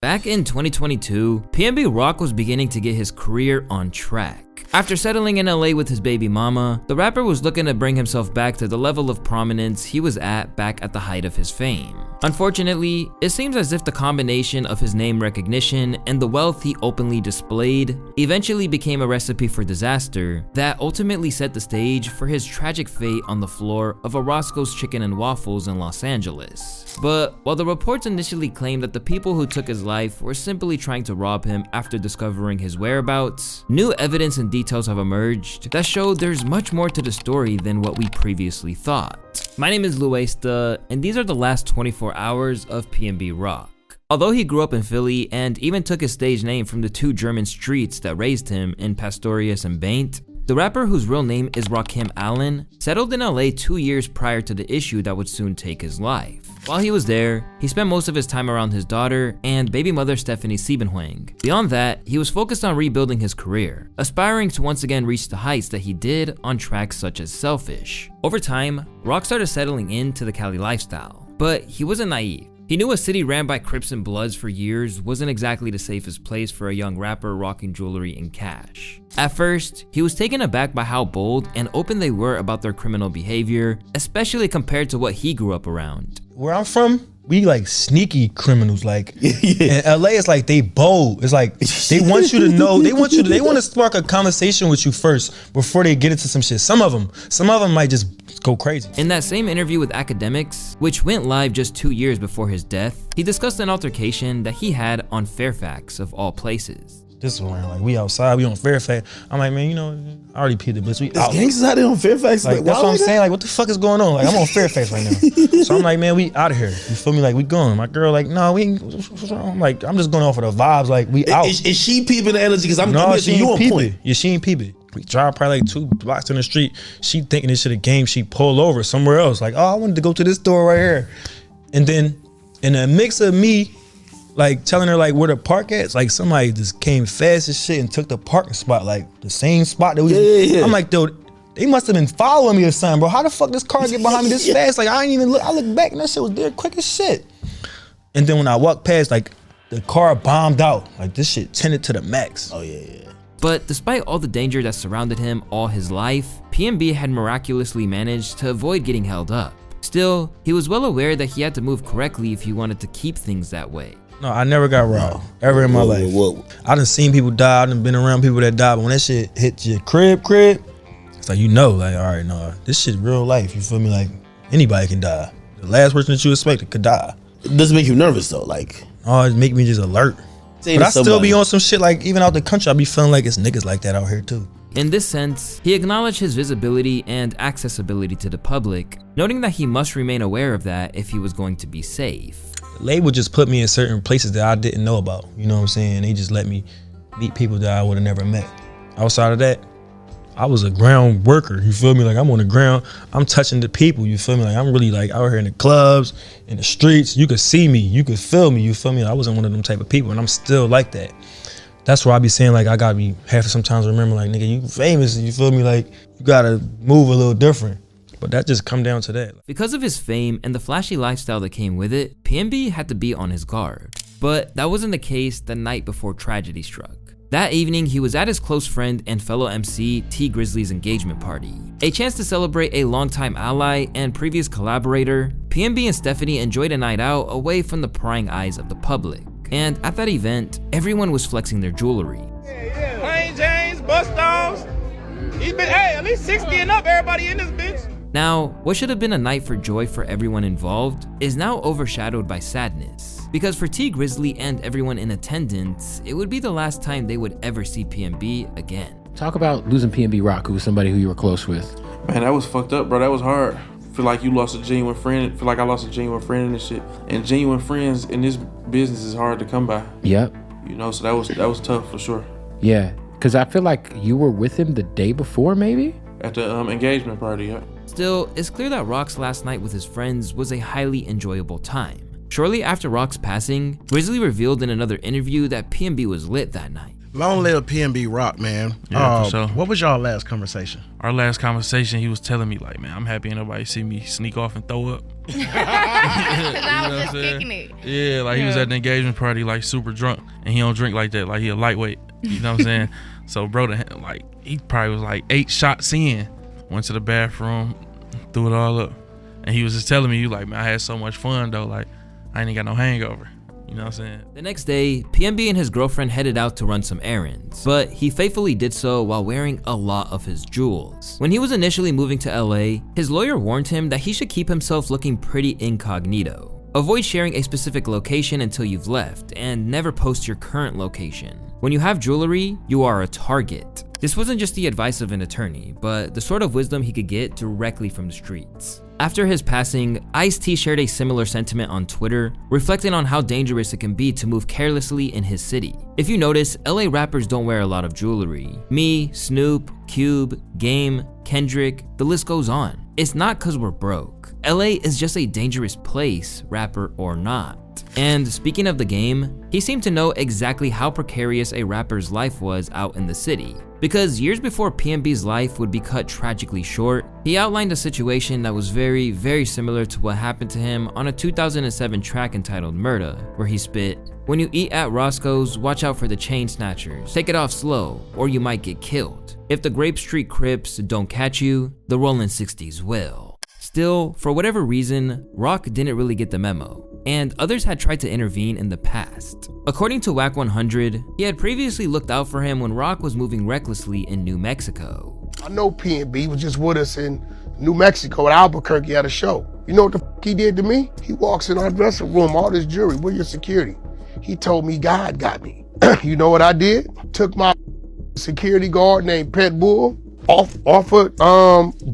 Back in 2022, PNB Rock was beginning to get his career on track. After settling in LA with his baby mama, the rapper was looking to bring himself back to the level of prominence he was at back at the height of his fame. Unfortunately, it seems as if the combination of his name recognition and the wealth he openly displayed eventually became a recipe for disaster that ultimately set the stage for his tragic fate on the floor of a Roscoe's Chicken and Waffles in Los Angeles. But while the reports initially claimed that the people who took his life were simply trying to rob him after discovering his whereabouts, new evidence and details have emerged that show there's much more to the story than what we previously thought. My name is Louaista, and these are the last 24 hours of PNB Rock. Although he grew up in Philly and even took his stage name from the two German streets that raised him in Pastorius and Baint, the rapper, whose real name is Rakim Allen, settled in LA 2 years prior to the issue that would soon take his life. While he was there, he spent most of his time around his daughter and baby mother Stephanie Siebenhuang. Beyond that, he was focused on rebuilding his career, aspiring to once again reach the heights that he did on tracks such as Selfish. Over time, Rock started settling into the Cali lifestyle, but he wasn't naive. He knew a city ran by Crips and Bloods for years wasn't exactly the safest place for a young rapper rocking jewelry and cash. At first, he was taken aback by how bold and open they were about their criminal behavior, especially compared to what he grew up around. Where I'm from, we like sneaky criminals. Like in LA, it's like they bold. It's like they want you to know. They want to spark a conversation with you first before they get into some shit. Some of them might just go crazy. In that same interview with Academics, which went live just 2 years before his death, he discussed an altercation that he had on Fairfax of all places. This around, like we outside, we on Fairfax. I'm like, man, you know, I already peed the bitch. We out. Gangsters out there on Fairfax. Like that's what I'm saying. Like, what the fuck is going on? Like, I'm on Fairfax right now. So I'm like, man, we out of here. You feel me? Like, we going. My girl, like, no, we ain't. What's wrong? I'm like, I'm just going off of the vibes. Like, we out. Is she peeping the energy? Because I'm she you ain't on point. Yeah, she ain't peep it. We drive probably like 2 blocks in the street. She thinking this shit a game. She pull over somewhere else. Like, oh, I wanted to go to this store right here. And then in a mix of me, like telling her like where the park at, it's like somebody just came fast as shit and took the parking spot, like the same spot that we. Yeah. I'm like, dude, they must have been following me or something, bro. How the fuck this car get behind me this fast? Like I ain't even look. I look back and that shit was there quick as shit. And then when I walked past, like the car bombed out. Like this shit tended to the max. Oh yeah. But despite all the danger that surrounded him all his life, PNB had miraculously managed to avoid getting held up. Still, he was well aware that he had to move correctly if he wanted to keep things that way. No, I never got robbed ever in my life. I done seen people die. I done been around people that died. But when that shit hit your crib, it's like, you know, like, all right, no, this shit real life. You feel me? Like anybody can die. The last person that you expected could die. It doesn't make you nervous though, like. Oh, it make me just alert. But I still be on some shit like even out the country. I be feeling like it's niggas like that out here too. In this sense, he acknowledged his visibility and accessibility to the public, noting that he must remain aware of that if he was going to be safe. The label just put me in certain places that I didn't know about. You know what I'm saying? They just let me meet people that I would have never met. Outside of that, I was a ground worker. You feel me? Like I'm on the ground. I'm touching the people. You feel me? Like I'm really like out here in the clubs, in the streets. You could see me. You could feel me. You feel me? I wasn't one of them type of people, and I'm still like that. That's why I be saying like I gotta be have to sometimes remember like nigga, you famous. You feel me? Like you gotta move a little different. But that just come down to that. Because of his fame and the flashy lifestyle that came with it, PNB had to be on his guard. But that wasn't the case the night before tragedy struck. That evening, he was at his close friend and fellow MC T Grizzly's engagement party. A chance to celebrate a longtime ally and previous collaborator, PNB and Stephanie enjoyed a night out away from the prying eyes of the public. And at that event, everyone was flexing their jewelry. Plain James, bust downs. He's been, at least 60 and up, everybody in this bitch. Now, what should have been a night for joy for everyone involved is now overshadowed by sadness. Because for T Grizzly and everyone in attendance, it would be the last time they would ever see PNB again. Talk about losing PNB Rock, who was somebody who you were close with. Man, that was fucked up, bro. That was hard. Feel like you lost a genuine friend. Feel like I lost a genuine friend in this shit. And genuine friends in this business is hard to come by. Yep. You know, so that was tough for sure. Yeah, because I feel like you were with him the day before, maybe? At the engagement party, yeah. Still, it's clear that Rock's last night with his friends was a highly enjoyable time. Shortly after Rock's passing, Grizzly revealed in another interview that PNB was lit that night. Long live PNB Rock, man. Yeah, for sure. What was y'all last conversation? Our last conversation, he was telling me like, man, I'm happy ain't nobody see me sneak off and throw up. Cause I was just kicking it. Yeah, like he was at the engagement party like super drunk, and he don't drink like that. Like he a lightweight. You know what I'm saying? So bro, like he probably was like 8 shots in, went to the bathroom, threw it all up, and he was just telling me, like, man, I had so much fun though. Like I ain't got no hangover. You know what I'm saying? The next day, PNB and his girlfriend headed out to run some errands, but he faithfully did so while wearing a lot of his jewels. When he was initially moving to LA, his lawyer warned him that he should keep himself looking pretty incognito. Avoid sharing a specific location until you've left, and never post your current location. When you have jewelry, you are a target. This wasn't just the advice of an attorney, but the sort of wisdom he could get directly from the streets. After his passing, Ice-T shared a similar sentiment on Twitter, reflecting on how dangerous it can be to move carelessly in his city. If you notice, LA rappers don't wear a lot of jewelry. Me, Snoop, Cube, Game, Kendrick, the list goes on. It's not cause we're broke. LA is just a dangerous place, rapper or not. And speaking of the Game, he seemed to know exactly how precarious a rapper's life was out in the city. Because years before PNB's life would be cut tragically short, he outlined a situation that was very, very similar to what happened to him on a 2007 track entitled Murda, where he spit, "When you eat at Roscoe's, watch out for the chain snatchers. Take it off slow, or you might get killed. If the Grape Street Crips don't catch you, the Rollin' 60s will." Still, for whatever reason, Rock didn't really get the memo, and others had tried to intervene in the past. According to Wack 100, he had previously looked out for him when Rock was moving recklessly in New Mexico. I know PNB was just with us in New Mexico at Albuquerque at a show. You know what the he did to me? He walks in our dressing room, all this jewelry, where your security? He told me God got me. You know what I did? Took my security guard named Pet Bull off of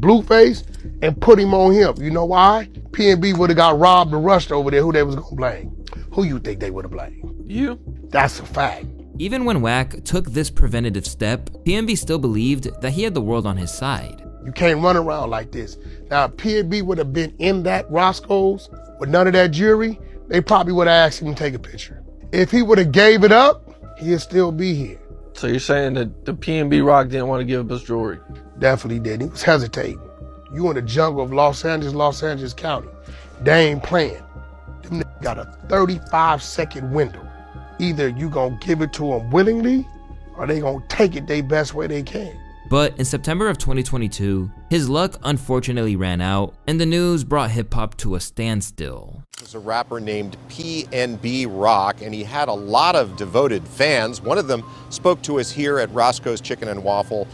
Blueface and put him on him. You know why? PNB would have got robbed and rushed over there. Who they was gonna blame? Who you think they would have blamed? You. That's a fact. Even when Wack took this preventative step, PNB still believed that he had the world on his side. You can't run around like this. Now, if PNB would have been in that Roscoe's with none of that jewelry, they probably would have asked him to take a picture. If he would have gave it up, he'd still be here. So you're saying that the PNB Rock didn't want to give up his jewelry? Definitely did. He was hesitating. You in the jungle of Los Angeles County. They ain't playing. Them niggas got a 35-second window. Either you gonna give it to them willingly, or they gonna take it their best way they can. But in September of 2022, his luck unfortunately ran out, and the news brought hip-hop to a standstill. Was a rapper named PNB Rock, and he had a lot of devoted fans. One of them spoke to us here at Roscoe's Chicken and Waffle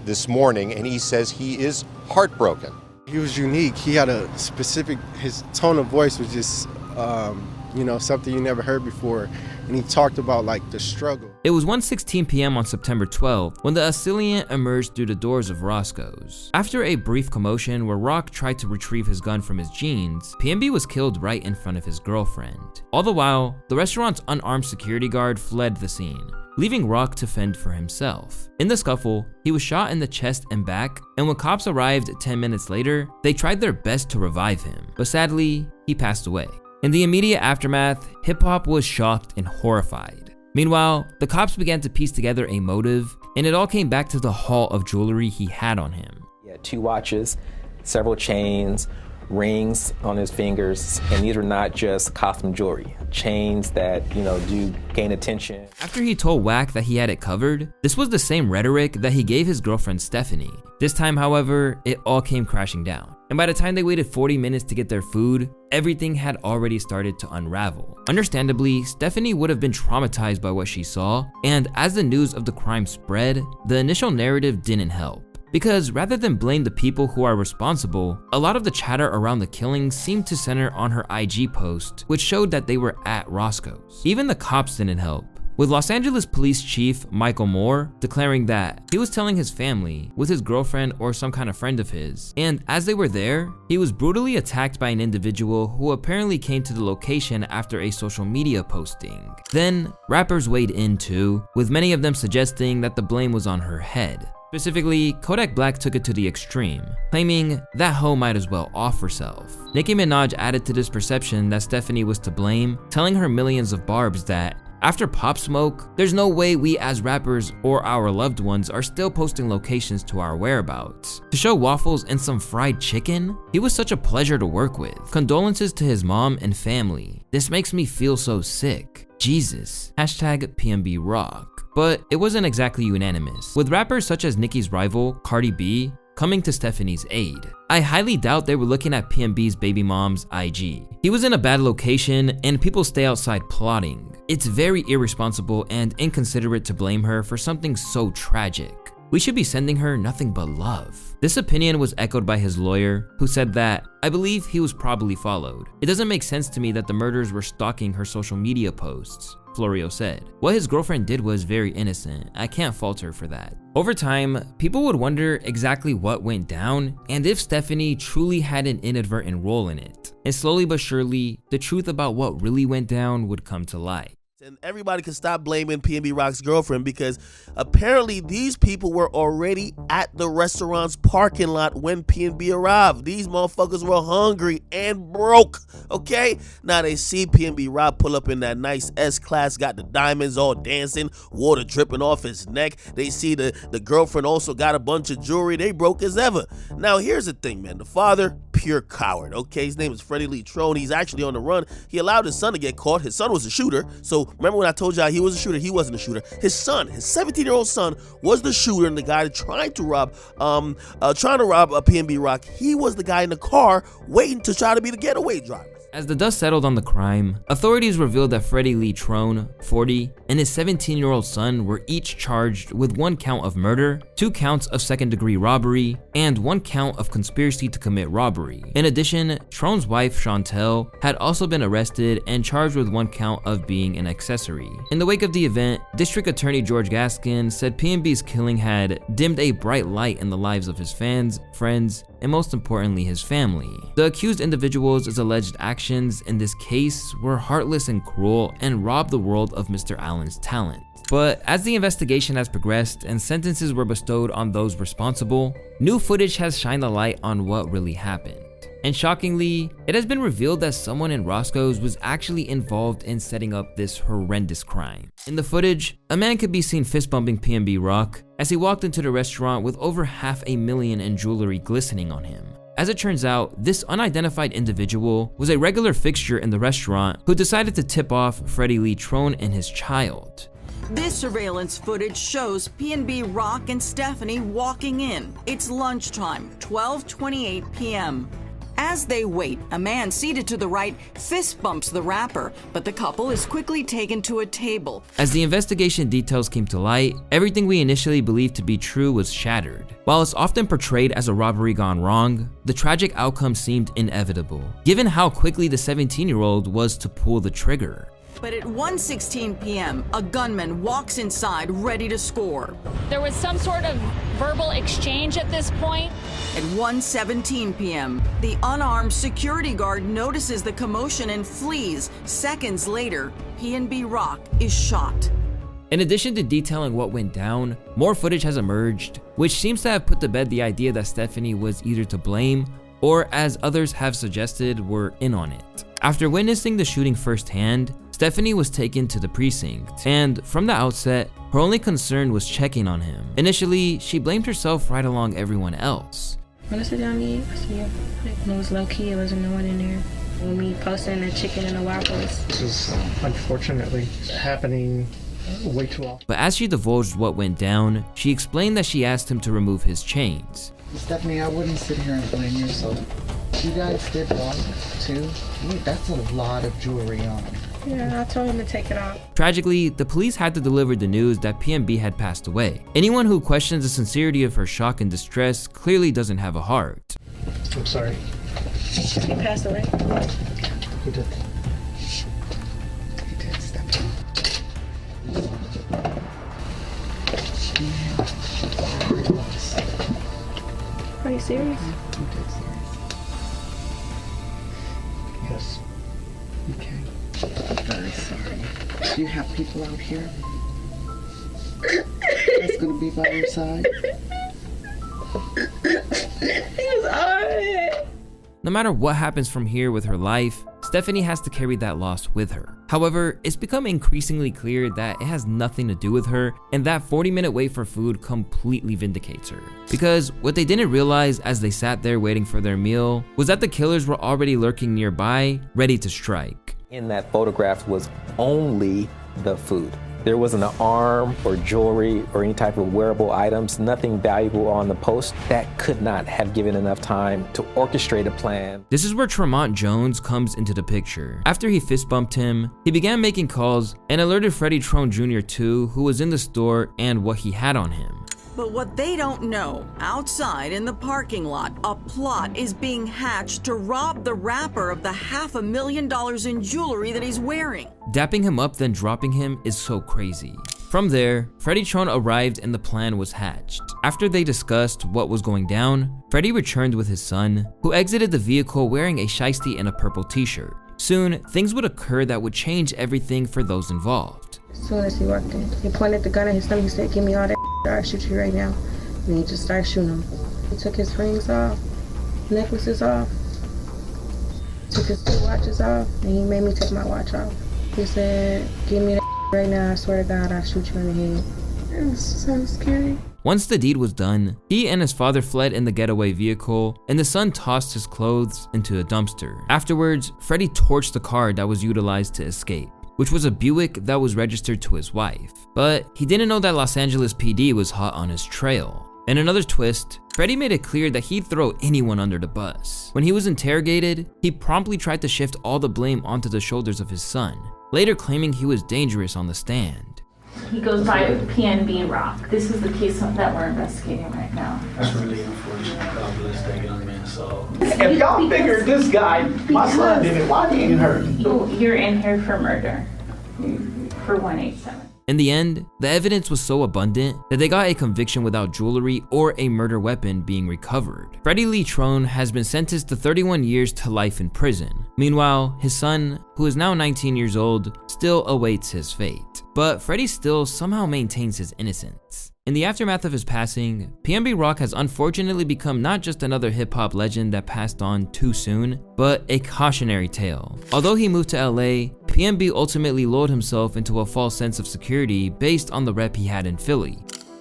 this morning, and he says he is heartbroken. He was unique. He had a specific, his tone of voice was just, something you never heard before. And he talked about like the struggle. It was 1:16 p.m. on September 12th when the assailant emerged through the doors of Roscoe's. After a brief commotion where Rock tried to retrieve his gun from his jeans, PNB was killed right in front of his girlfriend. All the while, the restaurant's unarmed security guard fled the scene, leaving Rock to fend for himself. In the scuffle, he was shot in the chest and back, and when cops arrived 10 minutes later, they tried their best to revive him, but sadly, he passed away. In the immediate aftermath, hip-hop was shocked and horrified. Meanwhile, the cops began to piece together a motive, and it all came back to the haul of jewelry he had on him. He had 2 watches, several chains, rings on his fingers, and these were not just costume jewelry. Chains that, do gain attention. After he told Wack that he had it covered, this was the same rhetoric that he gave his girlfriend Stephanie. This time, however, it all came crashing down. And by the time they waited 40 minutes to get their food, everything had already started to unravel. Understandably, Stephanie would have been traumatized by what she saw, and as the news of the crime spread, the initial narrative didn't help. Because rather than blame the people who are responsible, a lot of the chatter around the killing seemed to center on her IG post, which showed that they were at Roscoe's. Even the cops didn't help, with Los Angeles Police Chief Michael Moore declaring that he was telling his family with his girlfriend or some kind of friend of his, and as they were there, he was brutally attacked by an individual who apparently came to the location after a social media posting. Then, rappers weighed in too, with many of them suggesting that the blame was on her head. Specifically, Kodak Black took it to the extreme, claiming that hoe might as well off herself. Nicki Minaj added to this perception that Stephanie was to blame, telling her millions of barbs that After Pop Smoke, there's no way we as rappers or our loved ones are still posting locations to our whereabouts. To show Waffles and some fried chicken, he was such a pleasure to work with. Condolences to his mom and family. This makes me feel so sick. Jesus. Hashtag PNB Rock. But it wasn't exactly unanimous, with rappers such as Nicki's rival, Cardi B, coming to Stephanie's aid. I highly doubt they were looking at PNB's baby mom's IG. He was in a bad location and people stay outside plotting. It's very irresponsible and inconsiderate to blame her for something so tragic. We should be sending her nothing but love. This opinion was echoed by his lawyer, who said that, I believe he was probably followed. It doesn't make sense to me that the murderers were stalking her social media posts, Florio said. What his girlfriend did was very innocent. I can't fault her for that. Over time, people would wonder exactly what went down and if Stephanie truly had an inadvertent role in it. And slowly but surely, the truth about what really went down would come to light. And everybody can stop blaming PNB Rock's girlfriend, because apparently these people were already at the restaurant's parking lot when PNB arrived. These motherfuckers were hungry and broke, okay? Now they see PNB Rock pull up in that nice S-Class, got the diamonds all dancing, water dripping off his neck. They see the girlfriend also got a bunch of jewelry. They broke as ever. Now here's the thing, man. The father, pure coward, okay? His name is Freddie Lee Trone. He's actually on the run. He allowed his son to get caught. His son was a shooter, so remember when I told y'all he was a shooter? He wasn't a shooter. His son, his 17-year-old son, was the shooter, and the guy trying to rob a PNB Rock. He was the guy in the car waiting to try to be the getaway driver. As the dust settled on the crime, authorities revealed that Freddie Lee Trone, 40, and his 17-year-old son were each charged with 1 count of murder, 2 counts of second-degree robbery, and 1 count of conspiracy to commit robbery. In addition, Trone's wife, Chantel, had also been arrested and charged with 1 count of being an accessory. In the wake of the event, District Attorney George Gaskin said PNB's killing had dimmed a bright light in the lives of his fans, friends, and most importantly, his family. The accused individuals' alleged actions in this case were heartless and cruel and robbed the world of Mr. Allen's talent. But as the investigation has progressed and sentences were bestowed on those responsible, new footage has shined a light on what really happened. And shockingly, it has been revealed that someone in Roscoe's was actually involved in setting up this horrendous crime. In the footage, a man could be seen fist bumping PNB Rock as he walked into the restaurant with over $500,000 in jewelry glistening on him. As it turns out, this unidentified individual was a regular fixture in the restaurant who decided to tip off Freddie Lee Trone and his child. This surveillance footage shows PNB Rock and Stephanie walking in. It's lunchtime, 12:28 p.m. As they wait, a man seated to the right fist bumps the rapper, but the couple is quickly taken to a table. As the investigation details came to light, everything we initially believed to be true was shattered. While it's often portrayed as a robbery gone wrong, the tragic outcome seemed inevitable, given how quickly the 17-year-old was to pull the trigger. But at 1:16 p.m., a gunman walks inside ready to score. There was some sort of verbal exchange at this point. At 1:17 p.m., the unarmed security guard notices the commotion and flees. Seconds later, PNB Rock is shot. In addition to detailing what went down, more footage has emerged, which seems to have put to bed the idea that Stephanie was either to blame or, as others have suggested, were in on it. After witnessing the shooting firsthand, Stephanie was taken to the precinct, and from the outset, her only concern was checking on him. Initially, she blamed herself right along everyone else. When I sit down to eat, I see it was low key, there wasn't no one in there. When we posting the chicken and the waffles. This is unfortunately happening way too often. But as she divulged what went down, she explained that she asked him to remove his chains. Stephanie, I wouldn't sit here and blame yourself. You guys did walk too. That's a lot of jewelry on. Yeah, I told him to take it off. Tragically, the police had to deliver the news that PNB had passed away. Anyone who questions the sincerity of her shock and distress clearly doesn't have a heart. I'm sorry. He passed away? He did. He did, Stephanie. Are you serious? I'm dead serious. Yes. Okay. I'm very sorry. Do you have people out here that's gonna be by your side? He was alright. No matter what happens from here with her life, Stephanie has to carry that loss with her. However, it's become increasingly clear that it has nothing to do with her, and that 40-minute wait for food completely vindicates her. Because what they didn't realize as they sat there waiting for their meal was that the killers were already lurking nearby, ready to strike. In that photograph was only the food. There wasn't an arm or jewelry or any type of wearable items, nothing valuable on the post. That could not have given enough time to orchestrate a plan. This is where Tremont Jones comes into the picture. After he fist bumped him, he began making calls and alerted Freddie Trone Jr. too, who was in the store, and what he had on him. But what they don't know, outside in the parking lot, a plot is being hatched to rob the rapper of the $500,000 in jewelry that he's wearing. Dapping him up then dropping him is so crazy. From there, Freddie Trone arrived and the plan was hatched. After they discussed what was going down, Freddie returned with his son, who exited the vehicle wearing a shiesty and a purple t-shirt. Soon, things would occur that would change everything for those involved. As soon as he walked in, he pointed the gun at his stomach. He said, "Give me all that or I'll shoot you right now." And he just started shooting him. He took his rings off, necklaces off, took his 2 watches off, and he made me take my watch off. He said, "Give me that right now. I swear to God, I'll shoot you in the head." It sounds scary. Once the deed was done, he and his father fled in the getaway vehicle, and the son tossed his clothes into a dumpster. Afterwards, Freddie torched the car that was utilized to escape, which was a Buick that was registered to his wife. But he didn't know that Los Angeles PD was hot on his trail. In another twist, Freddie made it clear that he'd throw anyone under the bus. When he was interrogated, he promptly tried to shift all the blame onto the shoulders of his son, later claiming he was dangerous on the stand. He goes by PNB Rock. This is the case that we're investigating right now. That's really unfortunate. God bless that young man. So if y'all figured this guy, my son did it, why didn't hurt me? You're in here for murder, for 187. In the end, the evidence was so abundant that they got a conviction without jewelry or a murder weapon being recovered. Freddie Lee Trone has been sentenced to 31 years to life in prison. Meanwhile, his son, who is now 19 years old, still awaits his fate. But Freddie still somehow maintains his innocence. In the aftermath of his passing, PNB Rock has unfortunately become not just another hip-hop legend that passed on too soon, but a cautionary tale. Although he moved to LA, PNB ultimately lulled himself into a false sense of security based on the rep he had in Philly.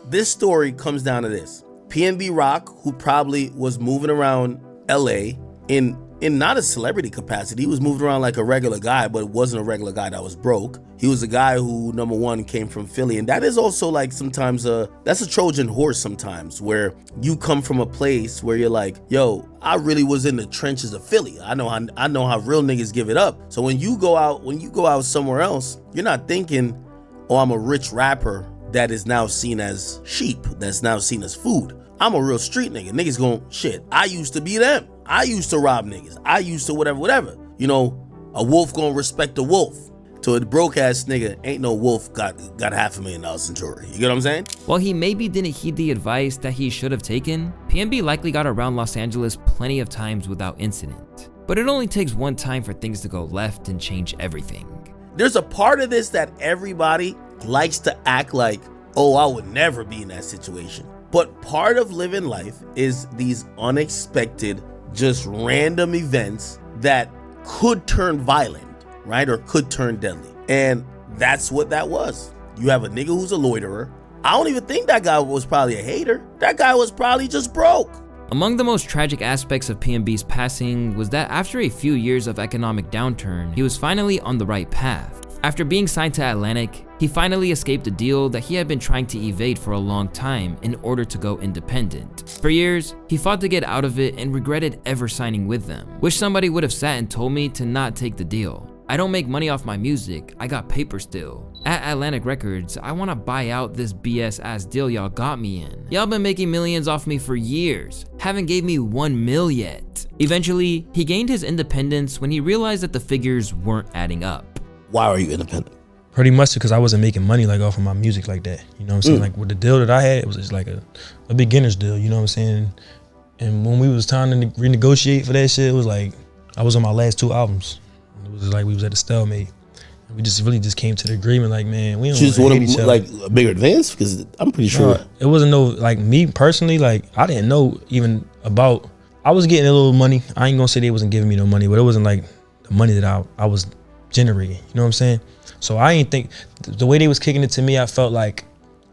This story comes down to this. PNB Rock, who probably was moving around LA in not a celebrity capacity, he was moving around like a regular guy, but it wasn't a regular guy that was broke. He was a guy who, number one, came from Philly. And that is also like sometimes that's a Trojan horse sometimes, where you come from a place where you're like, yo, I really was in the trenches of Philly. I know how real niggas give it up. So when you go out somewhere else, you're not thinking, oh, I'm a rich rapper that is now seen as sheep, that's now seen as food. I'm a real street nigga. Niggas going, shit, I used to be them. I used to rob niggas. I used to whatever. You know, a wolf gonna respect a wolf. To a broke ass nigga, ain't no wolf got $500,000 in jewelry. You get what I'm saying? While he maybe didn't heed the advice that he should have taken, PNB likely got around Los Angeles plenty of times without incident. But it only takes one time for things to go left and change everything. There's a part of this that everybody likes to act like, oh, I would never be in that situation. But part of living life is these unexpected, just random events that could turn violent, right? Or could turn deadly. And that's what that was. You have a nigga who's a loiterer. I don't even think that guy was probably a hater. That guy was probably just broke. Among the most tragic aspects of PNB's passing was that after a few years of economic downturn, he was finally on the right path. After being signed to Atlantic, he finally escaped a deal that he had been trying to evade for a long time in order to go independent. For years, he fought to get out of it and regretted ever signing with them. Wish somebody would have sat and told me to not take the deal. I don't make money off my music, I got paper still. At Atlantic Records, I wanna buy out this BS ass deal y'all got me in. Y'all been making millions off me for years, haven't gave me 1 mil yet. Eventually, he gained his independence when he realized that the figures weren't adding up. Why are you independent? Pretty much because I wasn't making money like off of my music like that. You know what I'm saying? Like with the deal that I had, it was just like a beginner's deal, you know what I'm saying? And when we was trying to renegotiate for that shit, it was like, I was on my last 2 albums. It was like we was at a stalemate. And we just came to the agreement like, man, we don't just want want each other. like a bigger advance? Because I'm pretty sure. It wasn't no, like me personally, like I didn't know even about, I was getting a little money. I ain't gonna say they wasn't giving me no money, but it wasn't like the money that I was generating. You know what I'm saying? So I ain't think the way they was kicking it to me, I felt like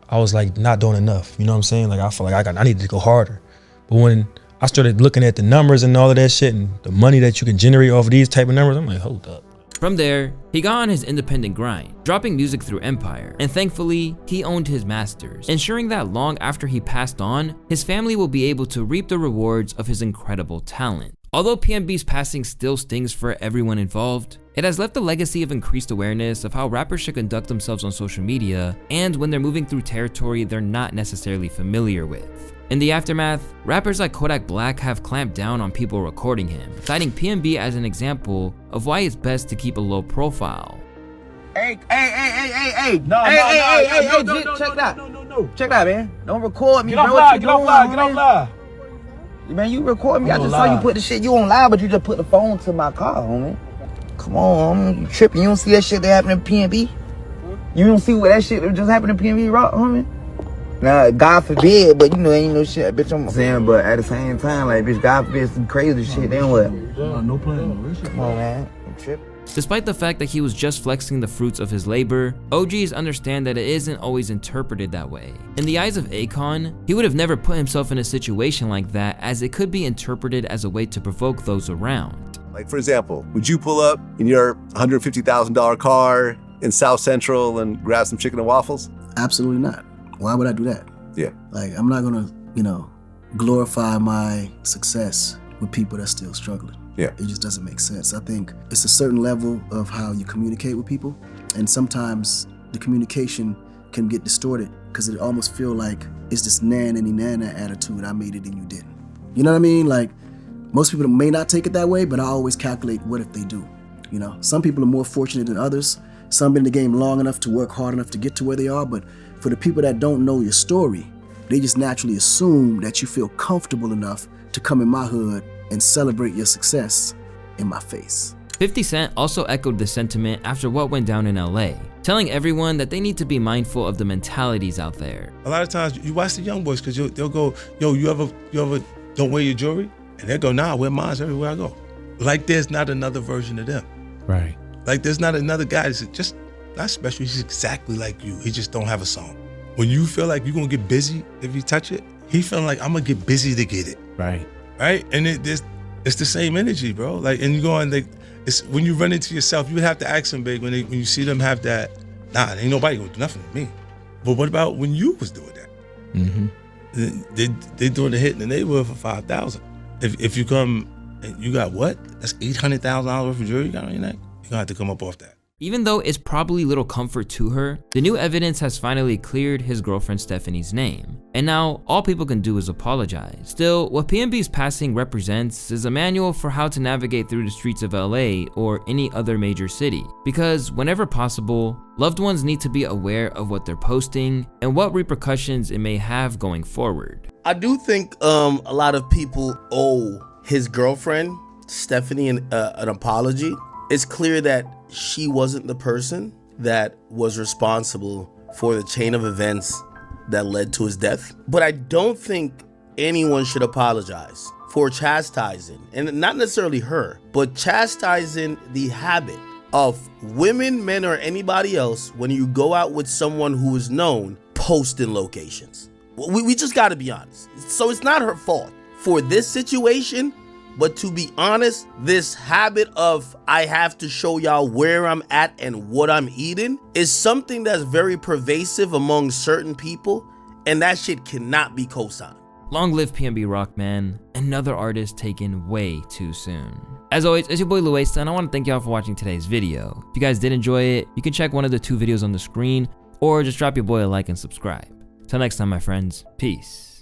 I was like not doing enough. You know what I'm saying? Like I felt like I needed to go harder. But when I started looking at the numbers and all of that shit and the money that you can generate off of these type of numbers, I'm like, hold up. From there, he got on his independent grind, dropping music through Empire, and thankfully, he owned his masters, ensuring that long after he passed on, his family will be able to reap the rewards of his incredible talent. Although PNB's passing still stings for everyone involved, it has left a legacy of increased awareness of how rappers should conduct themselves on social media and when they're moving through territory they're not necessarily familiar with. In the aftermath, rappers like Kodak Black have clamped down on people recording him, citing PNB as an example of why it's best to keep a low profile. Hey, No, check that. No. Check that, man. Don't record me, Get bro. off live. Man, you record me. I I'm just on saw you live. put the shit you on live, but you just put the phone to my car, homie. Come on, you tripping. You don't see that shit that happened in PNB? You don't see what that shit that just happened in PNB Rock, homie? Now, God forbid, but you know, ain't no shit, bitch, I'm saying, but at the same time, like, bitch, God forbid some crazy shit, then what? No plan. Come on, man. You tripping. Despite the fact that he was just flexing the fruits of his labor, OGs understand that it isn't always interpreted that way. In the eyes of Akon, he would have never put himself in a situation like that, as it could be interpreted as a way to provoke those around. Like, for example, would you pull up in your $150,000 car in South Central and grab some chicken and waffles? Absolutely not. Why would I do that? Yeah. Like, I'm not gonna, glorify my success with people that's still struggling. Yeah. It just doesn't make sense. I think it's a certain level of how you communicate with people, and sometimes the communication can get distorted because it almost feel like it's this nana attitude. I made it and you didn't. You know what I mean? Like, most people may not take it that way, but I always calculate what if they do. Some people are more fortunate than others. Some been in the game long enough to work hard enough to get to where they are, but for the people that don't know your story, they just naturally assume that you feel comfortable enough to come in my hood and celebrate your success in my face. 50 Cent also echoed the sentiment after what went down in LA, telling everyone that they need to be mindful of the mentalities out there. A lot of times you watch the young boys because they'll go, yo, you ever don't wear your jewelry? And they'll go, nah, I wear mine everywhere I go. Like there's not another version of them. Right. Like there's not another guy that's just not special. He's exactly like you. He just don't have a song. When you feel like you're gonna get busy if you touch it, he feeling like I'm gonna get busy to get it. Right. Right? And it's the same energy, bro. Like, and you go on, it's when you run into yourself, you would have to ask them, big, when you see them have that, nah, ain't nobody gonna do nothing to me. But what about when you was doing that? Mm-hmm. They doing the hit in the neighborhood for 5,000. If you come and you got what? That's $800,000 worth of jewelry you got on your neck? You're gonna have to come up off that. Even though it's probably little comfort to her, the new evidence has finally cleared his girlfriend Stephanie's name, and now all people can do is apologize. Still, what PNB's passing represents is a manual for how to navigate through the streets of LA or any other major city, because whenever possible, loved ones need to be aware of what they're posting and what repercussions it may have going forward. I do think a lot of people owe his girlfriend, Stephanie, an apology. It's clear that she wasn't the person that was responsible for the chain of events that led to his death. But I don't think anyone should apologize for chastising, and not necessarily her, but chastising the habit of women, men, or anybody else when you go out with someone who is known posting locations. We just gotta be honest. So it's not her fault for this situation. But to be honest, this habit of I have to show y'all where I'm at and what I'm eating is something that's very pervasive among certain people, and that shit cannot be co-signed. Long live PNB Rock, man. Another artist taken way too soon. As always, it's your boy Louaista, and I want to thank y'all for watching today's video. If you guys did enjoy it, you can check one of the 2 videos on the screen, or just drop your boy a like and subscribe. Till next time, my friends, peace.